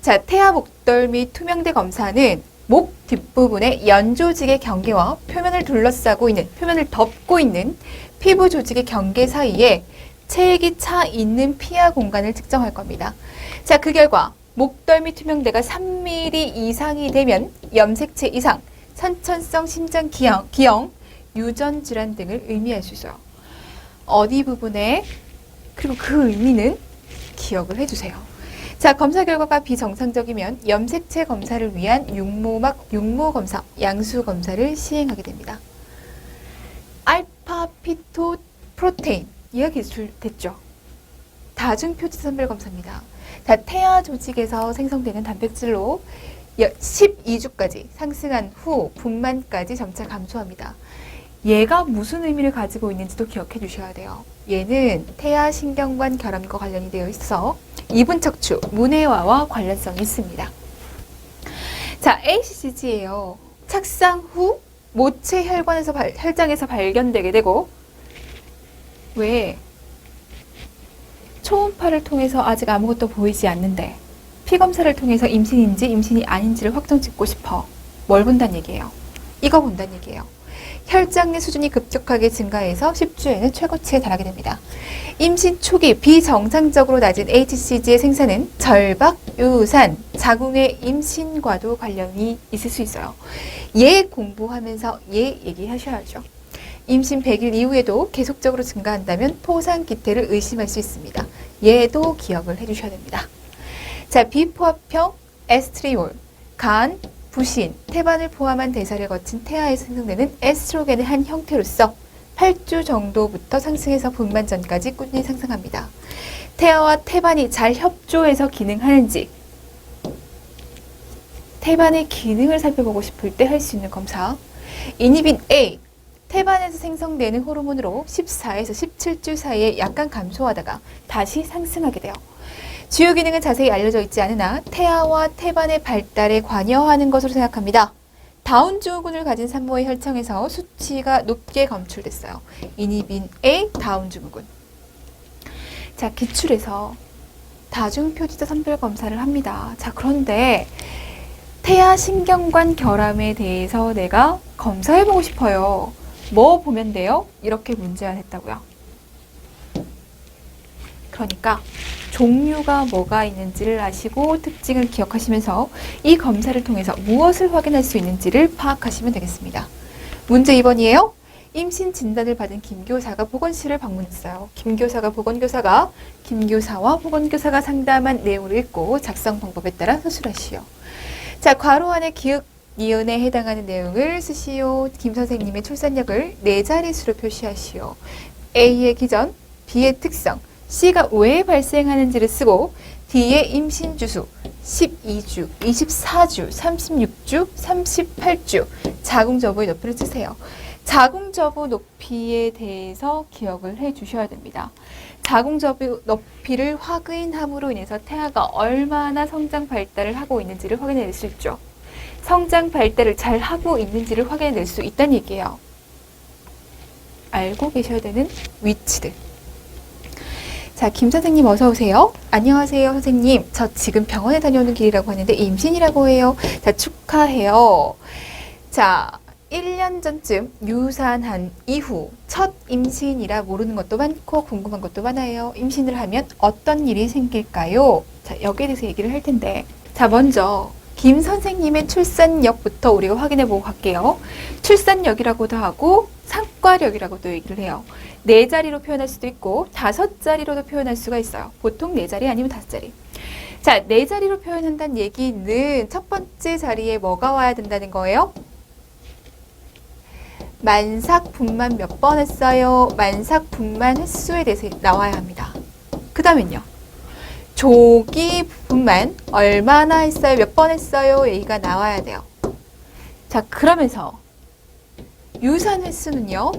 자, 태아 목덜미 투명대 검사는 목 뒷부분의 연조직의 경계와 표면을 둘러싸고 있는, 표면을 덮고 있는 피부 조직의 경계 사이에 체액이 차 있는 피하 공간을 측정할 겁니다. 자, 그 결과 목덜미 투명대가 3mm 이상이 되면 염색체 이상, 선천성 심장 기형, 유전 질환 등을 의미할 수 있어요. 어디 부분에, 그리고 그 의미는 기억을 해주세요. 자, 검사 결과가 비정상적이면 염색체 검사를 위한 육모 검사, 양수 검사를 시행하게 됩니다. 알파 피토 프로테인 이야기 됐죠. 다중표지 선별 검사입니다. 자, 태아 조직에서 생성되는 단백질로 12주까지 상승한 후 분만까지 점차 감소합니다. 얘가 무슨 의미를 가지고 있는지도 기억해 주셔야 돼요. 얘는 태아 신경관 결함과 관련이 되어 있어 이분 척추, 문해화와 관련성이 있습니다. 자, ACG예요. 착상 후 모체 혈장에서 발견되게 되고, 왜 초음파를 통해서 아직 아무것도 보이지 않는데 피검사를 통해서 임신인지 임신이 아닌지를 확정 짓고 싶어. 뭘 본다는 얘기예요? 이거 본다는 얘기예요. 혈장 내 수준이 급격하게 증가해서 10주에는 최고치에 달하게 됩니다. 임신 초기 비정상적으로 낮은 HCG의 생산은 절박, 유산, 자궁의 임신과도 관련이 있을 수 있어요. 얘 공부하면서 얘 얘기하셔야죠. 임신 100일 이후에도 계속적으로 증가한다면 포상 기태를 의심할 수 있습니다. 얘도 기억을 해주셔야 됩니다. 자, 비포합형 에스트리올, 간, 부신, 태반을 포함한 대사를 거친 태아에서 생성되는 에스트로겐의 한 형태로서 8주 정도부터 상승해서 분만 전까지 꾸준히 상승합니다. 태아와 태반이 잘 협조해서 기능하는지, 태반의 기능을 살펴보고 싶을 때 할 수 있는 검사. 이니빈 A, 태반에서 생성되는 호르몬으로 14에서 17주 사이에 약간 감소하다가 다시 상승하게 돼요. 주요 기능은 자세히 알려져 있지 않으나 태아와 태반의 발달에 관여하는 것으로 생각합니다. 다운 증후군을 가진 산모의 혈청에서 수치가 높게 검출됐어요. 이니빈 A 다운 증후군. 자, 기출에서 다중표지자 선별 검사를 합니다. 자, 그런데 태아 신경관 결함에 대해서 내가 검사해보고 싶어요. 뭐 보면 돼요? 이렇게 문제가 됐다고요. 그러니까 종류가 뭐가 있는지를 아시고 특징을 기억하시면서 이 검사를 통해서 무엇을 확인할 수 있는지를 파악하시면 되겠습니다. 문제 2번이에요. 임신 진단을 받은 김교사가 보건실을 방문했어요. 김교사와 보건교사가 상담한 내용을 읽고 작성 방법에 따라 서술하시오. 자, 괄호 안에 기역, 니은에 해당하는 내용을 쓰시오. 김 선생님의 출산력을 4자릿수로 표시하시오. A의 기전, B의 특성, C가 왜 발생하는지를 쓰고 D의 임신 주수 12주, 24주, 36주, 38주 자궁 저부의 높이를 쓰세요. 자궁 저부 높이에 대해서 기억을 해 주셔야 됩니다. 자궁 저부 높이를 확인함으로 인해서 태아가 얼마나 성장 발달을 하고 있는지를 확인해낼 수 있죠. 성장 발달을 잘 하고 있는지를 확인해낼 수 있다는 얘기예요. 알고 계셔야 되는 위치들. 자, 김 선생님 어서 오세요. 안녕하세요, 선생님. 저 지금 병원에 다녀오는 길이라고 하는데 임신이라고 해요. 자, 축하해요. 자, 1년 전쯤 유산한 이후 첫 임신이라 모르는 것도 많고 궁금한 것도 많아요. 임신을 하면 어떤 일이 생길까요? 자, 여기에 대해서 얘기를 할 텐데, 자, 먼저 김 선생님의 출산력부터 우리가 확인해 보고 갈게요. 출산력이라고도 하고 상과력이라고도 얘기를 해요. 4자리로 표현할 수도 있고 5자리로도 표현할 수가 있어요. 보통 4자리 아니면 5자리. 자, 4자리로 표현한다는 얘기는 첫 번째 자리에 뭐가 와야 된다는 거예요? 만삭 분만 몇 번 했어요? 만삭 분만 횟수에 대해서 나와야 합니다. 그 다음엔요. 조기 분만 얼마나 했어요? 몇 번 했어요? 얘기가 나와야 돼요. 자, 그러면서 유산 횟수는요.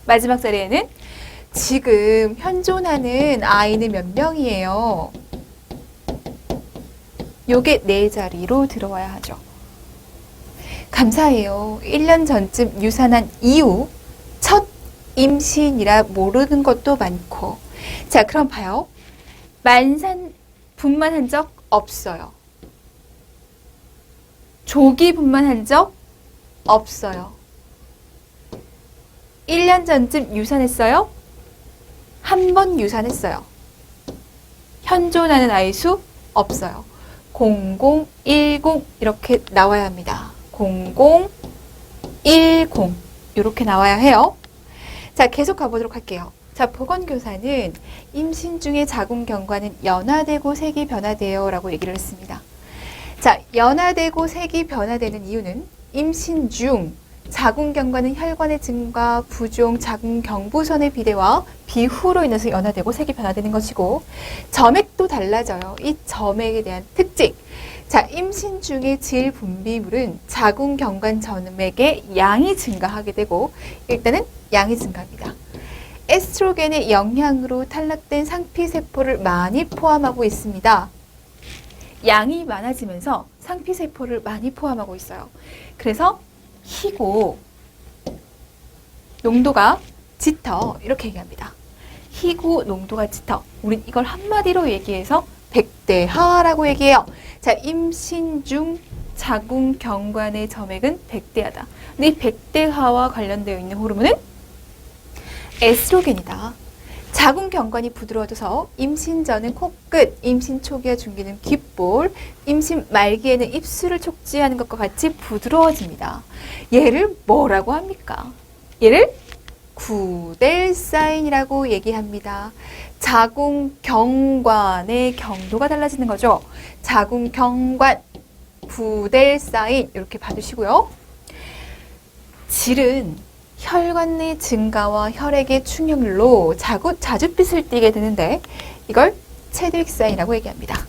마지막 자리에는 지금 현존하는 아이는 몇 명이에요? 요게 4자리로 들어와야 하죠. 감사해요. 1년 전쯤 유산한 이후 첫 임신이라 모르는 것도 많고. 자, 그럼 봐요. 분만한 적 없어요. 조기분만한 적 없어요. 1년 전쯤 유산했어요? 한 번 유산했어요. 현존하는 아이 수 없어요. 00, 10 이렇게 나와야 합니다. 00, 10 이렇게 나와야 해요. 자, 계속 가보도록 할게요. 자, 보건교사는 임신 중에 자궁경과는 연화되고 색이 변화돼요 라고 얘기를 했습니다. 자, 연화되고 색이 변화되는 이유는 임신 중 자궁경과는 혈관의 증가, 부종, 자궁경부선의 비대와 비후로 인해서 연화되고 색이 변화되는 것이고 점액도 달라져요. 이 점액에 대한 특징. 자, 임신 중에 질 분비물은 자궁경관 점액의 양이 증가하게 되고 일단은 양이 증가합니다. 에스트로겐의 영향으로 탈락된 상피세포를 많이 포함하고 있습니다. 양이 많아지면서 상피세포를 많이 포함하고 있어요. 그래서 희고 농도가 짙어 이렇게 얘기합니다. 희고 농도가 짙어. 우린 이걸 한마디로 얘기해서 백대하라고 얘기해요. 자, 임신 중 자궁경관의 점액은 백대하다. 근데 이 백대하와 관련되어 있는 호르몬은 에스트로겐이다. 자궁경관이 부드러워져서 임신 전은 코끝, 임신 초기와 중기는 귓볼, 임신 말기에는 입술을 촉지하는 것과 같이 부드러워집니다. 얘를 뭐라고 합니까? 얘를 구델사인이라고 얘기합니다. 자궁경관의 경도가 달라지는 거죠. 자궁경관, 구델사인 이렇게 봐두시고요. 질은 혈관 내 증가와 혈액의 충혈로 자줏빛을 띠게 되는데 이걸 체드윅 사인이라고 얘기합니다.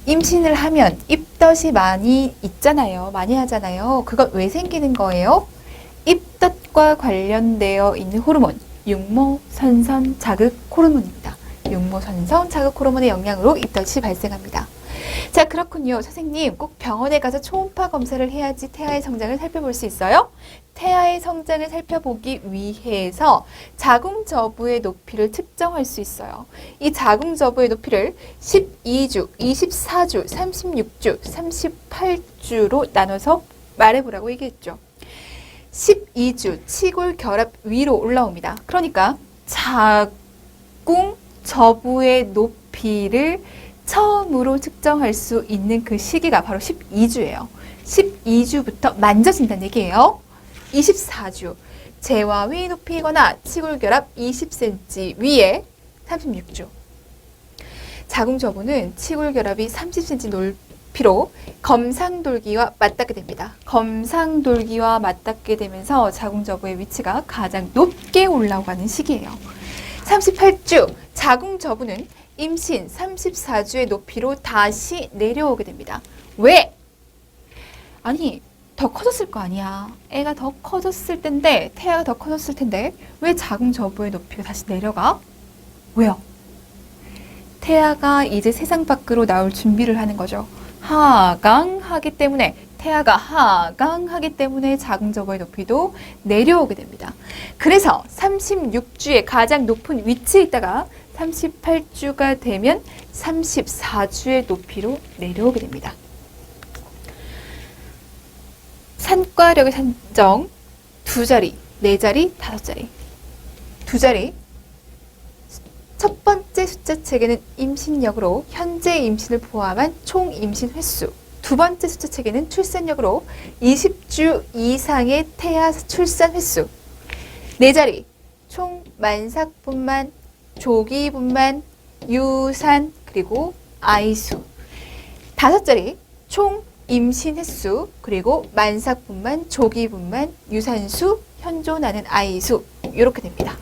임신을 하면 입덧이 많이 있잖아요. 많이 하잖아요. 그건 왜 생기는 거예요? 입덧과 관련되어 있는 호르몬, 육모선선 자극 호르몬입니다. 육모선선 자극 호르몬의 영향으로 입덧이 발생합니다. 자, 그렇군요. 선생님, 꼭 병원에 가서 초음파 검사를 해야지 태아의 성장을 살펴볼 수 있어요? 태아의 성장을 살펴보기 위해서 자궁저부의 높이를 측정할 수 있어요. 이 자궁저부의 높이를 12주, 24주, 36주, 38주로 나눠서 말해보라고 얘기했죠. 12주, 치골 결합 위로 올라옵니다. 그러니까 자궁저부의 높이를 처음으로 측정할 수 있는 그 시기가 바로 12주예요. 12주부터 만져진다는 얘기예요. 24주, 재와 위 높이거나 치골결합 20cm 위에 36주. 자궁저부는 치골결합이 30cm 높이로 검상돌기와 맞닿게 됩니다. 검상돌기와 맞닿게 되면서 자궁저부의 위치가 가장 높게 올라가는 시기예요. 38주, 자궁저부는 임신 34주의 높이로 다시 내려오게 됩니다. 왜? 아니, 더 커졌을 거 아니야. 애가 더 커졌을 텐데, 태아가 더 커졌을 텐데 왜 자궁저부의 높이가 다시 내려가? 왜요? 태아가 이제 세상 밖으로 나올 준비를 하는 거죠. 하강하기 때문에, 태아가 하강하기 때문에 자궁저부의 높이도 내려오게 됩니다. 그래서 36주의 가장 높은 위치에 있다가 38주가 되면 34주의 높이로 내려오게 됩니다. 산과력의 산정, 2자리, 4자리, 5자리. 2자리. 첫 번째 숫자 체계는 임신력으로 현재 임신을 포함한 총 임신 횟수. 두 번째 숫자 체계는 출산력으로 20주 이상의 태아 출산 횟수. 4자리. 총 만삭분만, 조기분만, 유산, 그리고 아이수. 5자리. 총 임신 횟수, 그리고 만삭분만, 조기분만, 유산수, 현존하는 아이수 이렇게 됩니다.